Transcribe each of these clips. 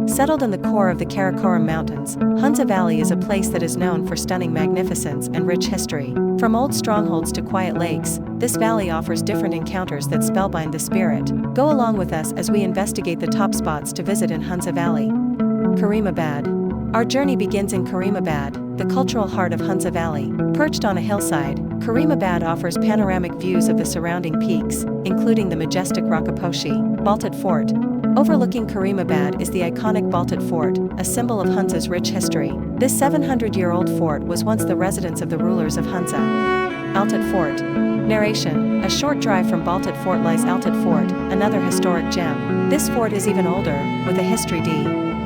Settled in the core of the Karakoram Mountains, Hunza Valley is a place that is known for stunning magnificence and rich history. From old strongholds to quiet lakes, this valley offers different encounters that spellbind the spirit. Go along with us as we investigate the top spots to visit in Hunza Valley. Karimabad. Our journey begins in Karimabad, the cultural heart of Hunza Valley. Perched on a hillside, Karimabad offers panoramic views of the surrounding peaks, including the majestic Rakaposhi, Baltit Fort. Overlooking Karimabad is the iconic Baltit Fort, a symbol of Hunza's rich history. This 700-year-old fort was once the residence of the rulers of Hunza. Altit Fort. Narration. A short drive from Baltit Fort lies Altit Fort, another historic gem. This fort is even older, with a history D.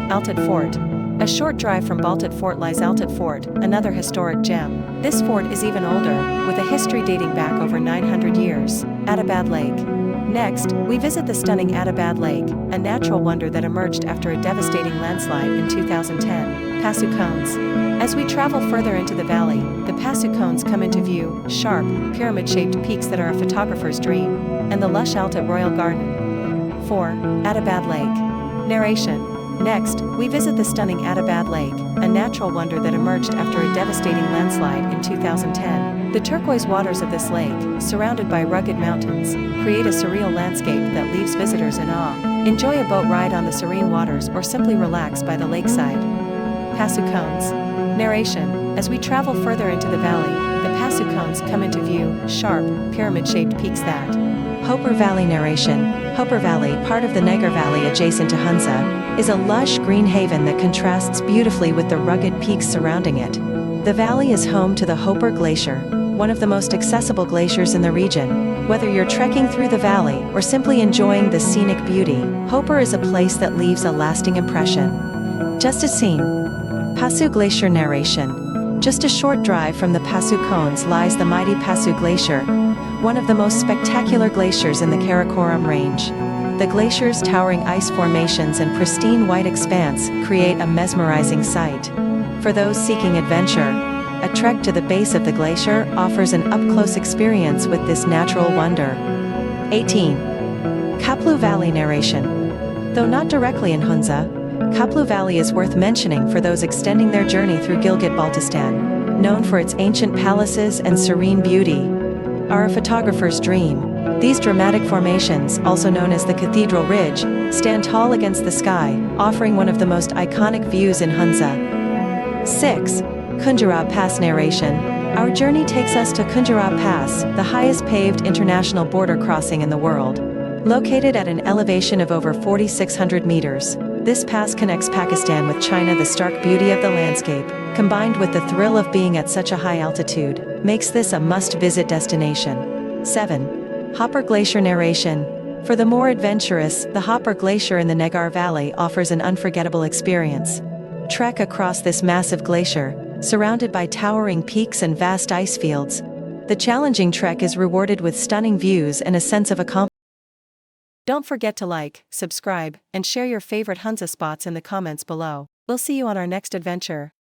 Altit Fort. A short drive from Baltit Fort lies Altit Fort, another historic gem. This fort is even older, with a history dating back over 900 years. Adabad Lake. Next, we visit the stunning Adabad Lake, a natural wonder that emerged after a devastating landslide in 2010. Pasu Cones. As we travel further into the valley, the Pasu Cones come into view, sharp, pyramid-shaped peaks that are a photographer's dream, and the lush Altit Royal Garden. 4. Adabad Lake. Narration. Next, we visit the stunning Adabad Lake, a natural wonder that emerged after a devastating landslide in 2010. The turquoise waters of this lake, surrounded by rugged mountains, create a surreal landscape that leaves visitors in awe. Enjoy a boat ride on the serene waters or simply relax by the lakeside. Pasu Cones. Narration. As we travel further into the valley, the Pasu Cones come into view, sharp, pyramid-shaped peaks that. Hopur Valley. Narration. Hopur Valley, part of the Negar Valley adjacent to Hunza, is a lush green haven that contrasts beautifully with the rugged peaks surrounding it. The valley is home to the Hopur Glacier, one of the most accessible glaciers in the region. Whether you're trekking through the valley or simply enjoying the scenic beauty, Hopur is a place that leaves a lasting impression. Just as seen. Pasu Glacier. Narration. Just a short drive from the Pasu Cones lies the mighty Pasu Glacier, one of the most spectacular glaciers in the Karakoram Range. The glacier's towering ice formations and pristine white expanse create a mesmerizing sight. For those seeking adventure, a trek to the base of the glacier offers an up-close experience with this natural wonder. 18. Kaplu Valley. Narration. Though not directly in Hunza, Kaplu Valley is worth mentioning for those extending their journey through Gilgit-Baltistan. Known for its ancient palaces and serene beauty, are a photographer's dream. These dramatic formations, also known as the Cathedral Ridge, stand tall against the sky, offering one of the most iconic views in Hunza. 6. Khunjarab Pass. Narration. Our journey takes us to Khunjarab Pass, the highest paved international border crossing in the world. Located at an elevation of over 4,600 meters, this pass connects Pakistan with China. The stark beauty of the landscape, combined with the thrill of being at such a high altitude, makes this a must-visit destination. 7. Hopur Glacier. Narration. For the more adventurous, the Hopur Glacier in the Negar Valley offers an unforgettable experience. Trek across this massive glacier, surrounded by towering peaks and vast ice fields. The challenging trek is rewarded with stunning views and a sense of accomplishment. Don't forget to like, subscribe, and share your favorite Hunza spots in the comments below. We'll see you on our next adventure.